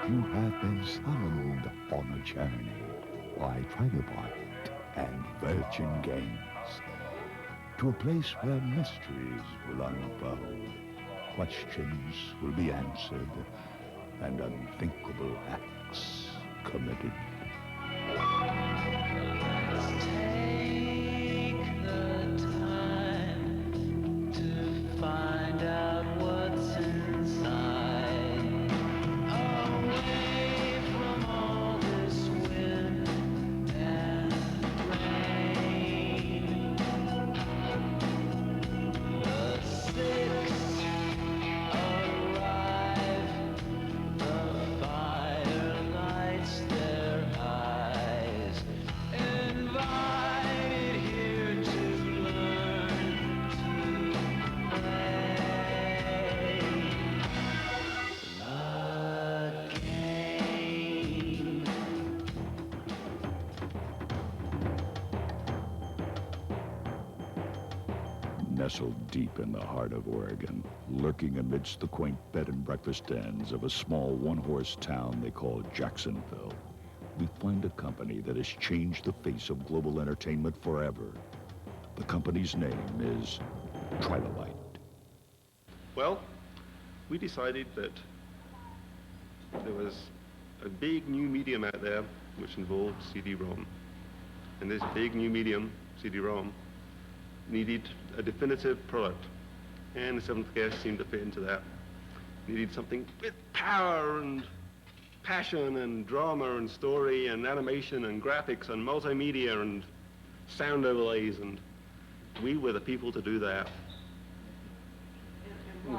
You have been summoned on a journey by Trilobite and Virgin Games to a place where mysteries will unfold, questions will be answered, and unthinkable acts committed. Let's take the time to find out what's inside. Away from all this wind and rain. The six arrive. The fire lights their eyes. Invited here to learn to play the game. Nestled deep in the heart of Oregon, lurking amidst the quaint bed and breakfast dens of a small one-horse town they call Jacksonville, we find a company that has changed the face of global entertainment forever. The company's name is Trilobite. Well, we decided that there was a big new medium out there which involved CD-ROM. And this big new medium, CD-ROM, needed a definitive product. And the Seventh Guest seemed to fit into that. Needed something with power and passion and drama and story and animation and graphics and multimedia and sound overlays, and we were the people to do that.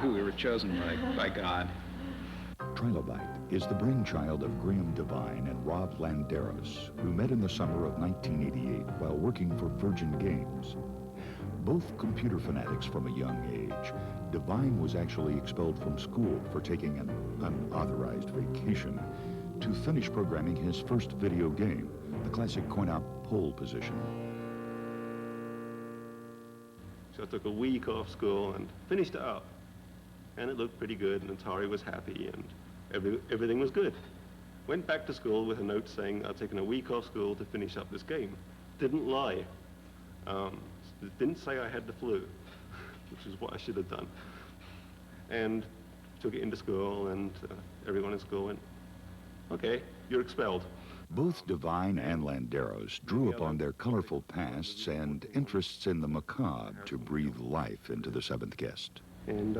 We were chosen by God. Trilobite is the brainchild of Graham Devine and Rob Landeros, who met in the summer of 1988 while working for Virgin Games. Both computer fanatics from a young age, Devine was actually expelled from school for taking an unauthorized vacation to finish programming his first video game, the classic coin-op pole position. So I took a week off school and finished it up. And it looked pretty good, and Atari was happy, and everything was good. Went back to school with a note saying I'd taken a week off school to finish up this game. Didn't lie. Didn't say I had the flu, which is what I should have done. And took it into school, and everyone in school went, okay, you're expelled. Both Devine and Landeros drew upon their colorful pasts and interests in the macabre to breathe life into the Seventh Guest. And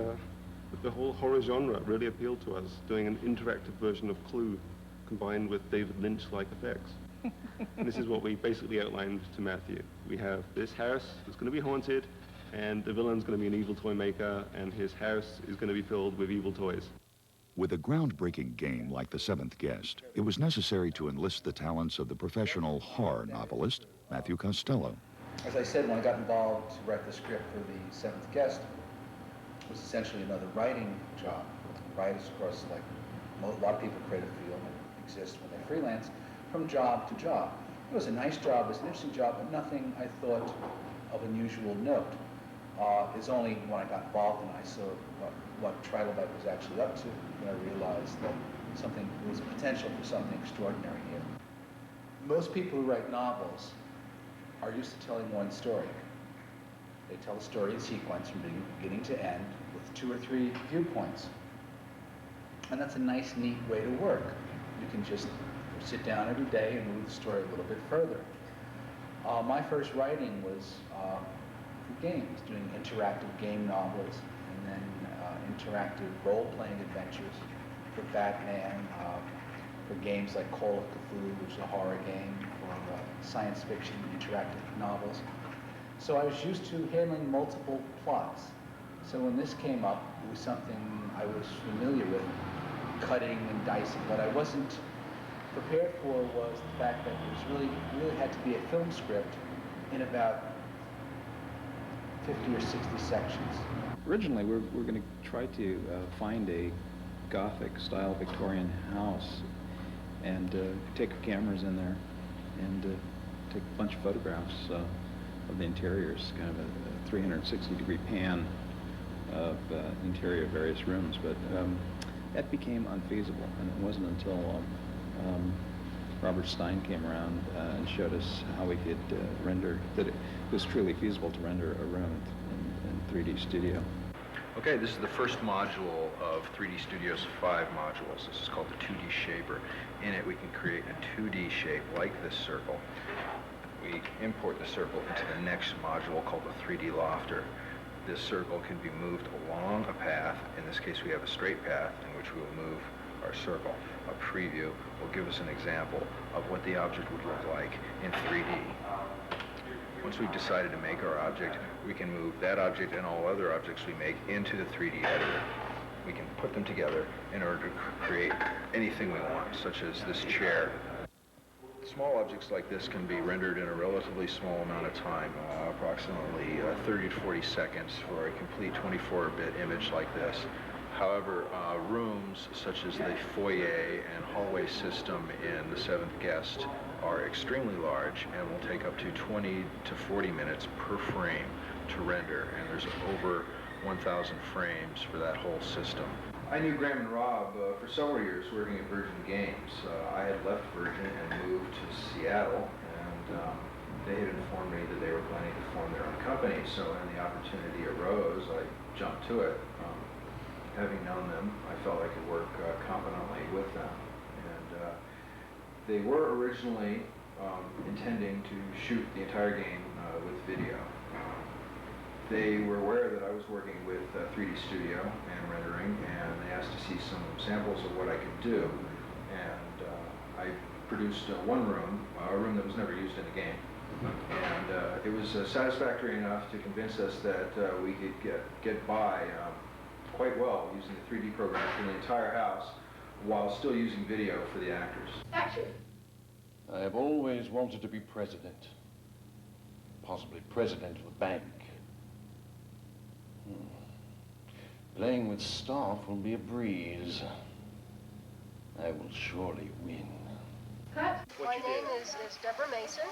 the whole horror genre really appealed to us, doing an interactive version of Clue combined with David Lynch-like effects. And this is what we basically outlined to Matthew. We have this house that's going to be haunted, and the villain's going to be an evil toy maker, and his house is going to be filled with evil toys. With a groundbreaking game like The Seventh Guest, it was necessary to enlist the talents of the professional horror novelist, Matthew Costello. As I said, when I got involved to write the script for The Seventh Guest, it was essentially another writing job. Writers, of course, like a lot of people in creative field exist when they freelance, from job to job. It was a nice job, it was an interesting job, but nothing I thought of unusual note. It's only when I got involved and I saw what Trilobite was actually up to that I realized that there was potential for something extraordinary here. Most people who write novels are used to telling one story. They tell a story in sequence from beginning to end with 2 or 3 viewpoints. And that's a nice, neat way to work. You can just sit down every day and move the story a little bit further. My first writing was for games, doing interactive game novels, and then interactive role-playing adventures for Batman, for games like Call of Cthulhu, which is a horror game, for science fiction interactive novels. So I was used to handling multiple plots. So when this came up, it was something I was familiar with, cutting and dicing. What I wasn't prepared for was the fact that it was really had to be a film script in about 50 or 60 sections. Originally, we're going to try to find a Gothic-style Victorian house and take our cameras in there and take a bunch of photographs of the interiors, kind of a 360-degree pan of interior of various rooms. But that became unfeasible, and it wasn't until Robert Stein came around and showed us how we could render, that it was truly feasible to render a room in 3D Studio. Okay, this is the first module of 3D Studio's 5 modules. This is called the 2D Shaper. In it, we can create a 2D shape like this circle. We import the circle into the next module called the 3D Lofter. This circle can be moved along a path. In this case, we have a straight path in which we will move our circle. A preview will give us an example of what the object would look like in 3D. Once we've decided to make our object, we can move that object and all other objects we make into the 3D editor. We can put them together in order to create anything we want, such as this chair. Small objects like this can be rendered in a relatively small amount of time, approximately 30 to 40 seconds for a complete 24-bit image like this. However, rooms such as the foyer and hallway system in the 7th Guest are extremely large and will take up to 20 to 40 minutes per frame to render, and there's over 1,000 frames for that whole system. I knew Graham and Rob for several years working at Virgin Games. I had left Virgin and moved to Seattle, and they had informed me that they were planning to form their own company, so when the opportunity arose, I jumped to it. Having known them, I felt I could work competently with them. And they were originally intending to shoot the entire game with video. They were aware that I was working with 3D Studio and rendering, and they asked to see some samples of what I could do. And I produced one room, a room that was never used in the game. And it was satisfactory enough to convince us that we could get by quite well using the 3D program for the entire house while still using video for the actors. Action! I have always wanted to be president. Possibly president of a bank. Playing with staff will be a breeze. I will surely win. Cut! My name is Deborah Mason,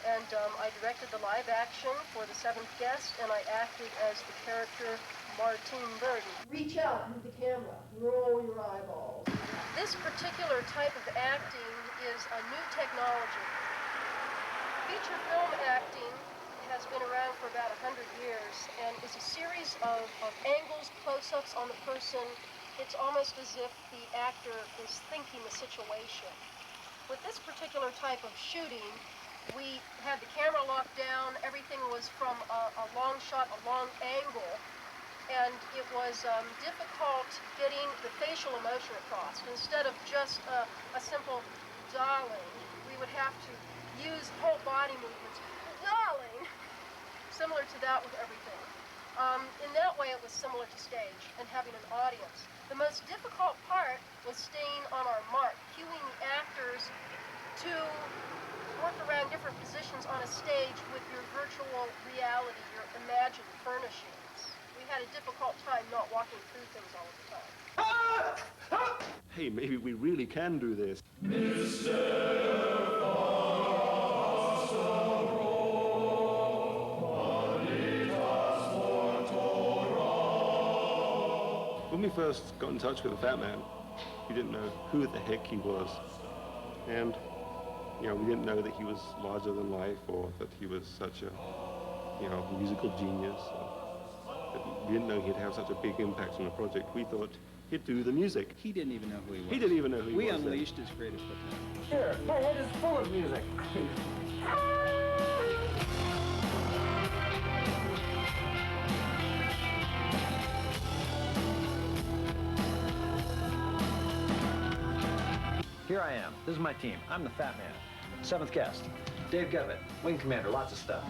and I directed the live action for the 7th Guest, and I acted as the character Martine Burden. Reach out with the camera. Roll your eyeballs. This particular type of acting is a new technology. Feature film acting has been around for about 100 years and is a series of angles, close-ups on the person. It's almost as if the actor is thinking the situation. With this particular type of shooting, we had the camera locked down. Everything was from a long shot, a long angle. And it was difficult getting the facial emotion across. Instead of just a simple darling, we would have to use whole body movements. Darling! Similar to that with everything. In that way, it was similar to stage and having an audience. The most difficult part was staying on our mark, cueing the actors to work around different positions on a stage with your virtual reality, your imagined furnishings. We had a difficult time not walking through things all of the time. Hey, maybe we really can do this. When we first got in touch with the Fat Man, we didn't know who the heck he was. And, you know, we didn't know that he was larger than life or that he was such a, you know, musical genius. We didn't know he'd have such a big impact on the project. We thought he'd do the music. He didn't even know who he was. He didn't even know who he was. We then. unleashed his creative potential. Here, my head is full of music. Here I am. This is my team. I'm the Fat Man. 7th Guest. Dave Govett, Wing Commander, lots of stuff.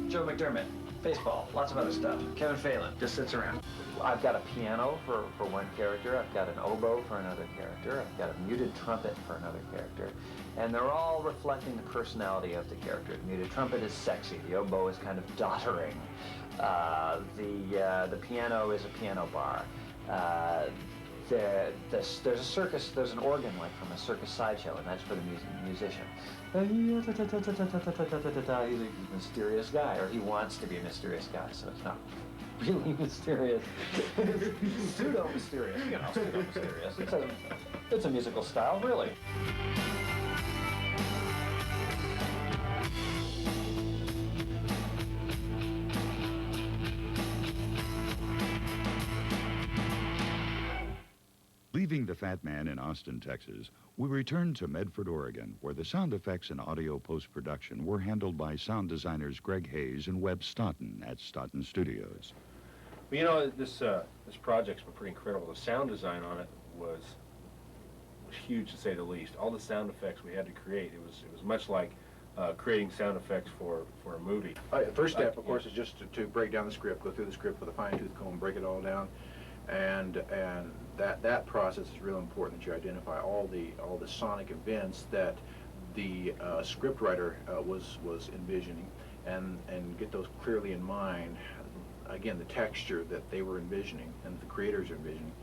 Joe McDermott, baseball, lots of other stuff. Kevin Phelan, just sits around. I've got a piano for one character. I've got an oboe for another character. I've got a muted trumpet for another character. And they're all reflecting the personality of the character. The muted trumpet is sexy. The oboe is kind of doddering. The piano is a piano bar. there's a circus, there's an organ like from a circus sideshow, and that's for the musician. He's a mysterious guy, or he wants to be a mysterious guy, so it's not really mysterious. Pseudo-mysterious, you know, pseudo-mysterious. It's a musical style, really. Leaving the Fat Man in Austin, Texas, we returned to Medford, Oregon, where the sound effects and audio post-production were handled by sound designers Greg Hayes and Webb Staunton at Staunton Studios. Well, you know, this project's been pretty incredible. The sound design on it was huge, to say the least. All the sound effects we had to create, it was much like creating sound effects for a movie. The first step, of course, is just to break down the script, go through the script with a fine-tooth comb, break it all down, and that process is real important, that you identify all the sonic events that the script writer was envisioning, and get those clearly in mind. Again, the texture that they were envisioning and the creators are envisioning,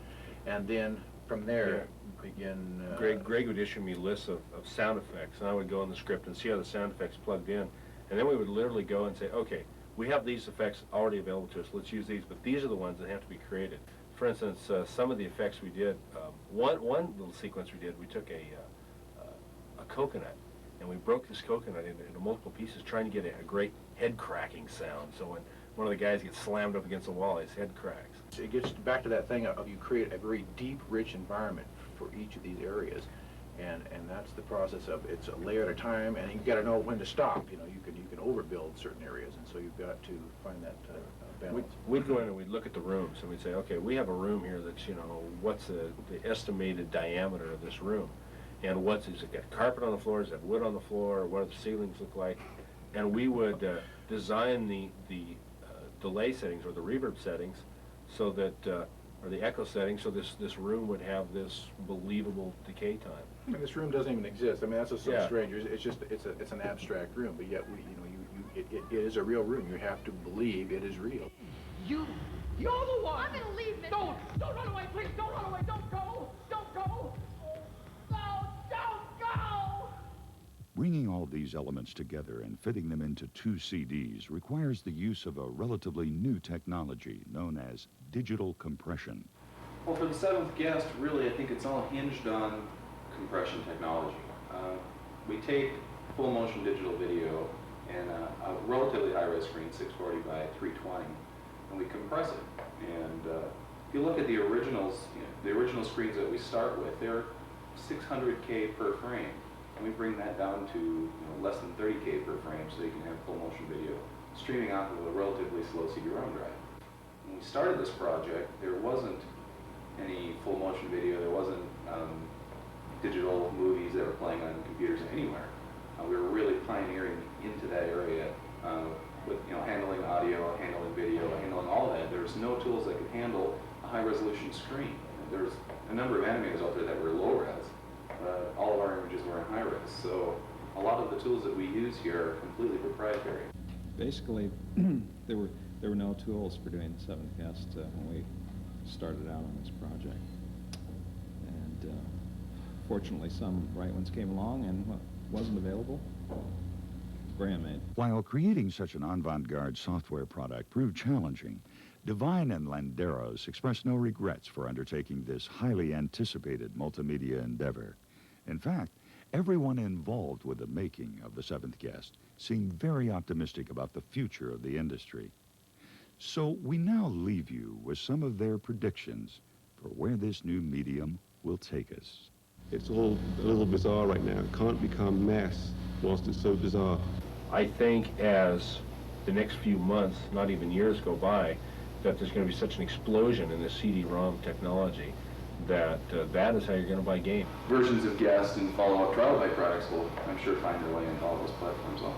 and then from there begin. Greg would issue me lists of sound effects, and I would go in the script and see how the sound effects plugged in, and then we would literally go and say, okay, we have these effects already available to us. Let's use these, but these are the ones that have to be created. For instance, some of the effects we did, one little sequence we did, we took a coconut, and we broke this coconut into multiple pieces, trying to get a great head cracking sound. So when one of the guys gets slammed up against the wall, his head cracks. It gets back to that thing of you create a very deep, rich environment for each of these areas, and that's the process of it's a layer at a time, and you've got to know when to stop. You know, you can overbuild certain areas, and so you've got to find that balance. We'd go in and we'd look at the rooms, and we'd say, okay, we have a room here that's, you know, what's the estimated diameter of this room, and is it got carpet on the floor, is it wood on the floor, what do the ceilings look like, and we would design the delay settings or the reverb settings so that, or the echo settings, so this room would have this believable decay time. I mean, this room doesn't even exist. I mean, that's what's so strange. It's just it's an abstract room, but yet it is a real room. You have to believe it is real. You're the one. I'm gonna leave, Mister. Don't run away, please. Don't run away. Don't go. Don't go. No, don't go. Bringing all these elements together and fitting them into 2 CDs requires the use of a relatively new technology known as digital compression. Well, for the seventh guest, really, I think it's all hinged on compression technology. We take full motion digital video and a relatively high-res screen, 640 by 320, and we compress it. And if you look at the originals, the original screens that we start with, they're 600K per frame. And we bring that down to less than 30K per frame, so you can have full motion video streaming off of a relatively slow CD-ROM drive. When we started this project, there wasn't any full motion video, there wasn't digital movies that were playing on computers anywhere. We were really pioneering into that area with handling audio, handling video, handling all that. There was no tools that could handle a high resolution screen. There's a number of animators out there that were low res. All of our images were in high res, so a lot of the tools that we use here are completely proprietary. Basically, there were no tools for doing the seventh guest when we started out on this project, and fortunately some right ones came along, and what wasn't available, Graham made. While creating such an avant-garde software product proved challenging, Devine and Landeros expressed no regrets for undertaking this highly anticipated multimedia endeavor. In fact, everyone involved with the making of The Seventh Guest seemed very optimistic about the future of the industry. So we now leave you with some of their predictions for where this new medium will take us. It's all a little bizarre right now. It can't become mass whilst it's so bizarre. I think as the next few months, not even years, go by, that there's going to be such an explosion in the CD-ROM technology that that is how you're going to buy game. Versions of Guest and follow-up trial by products will, I'm sure, find their way into all those platforms also.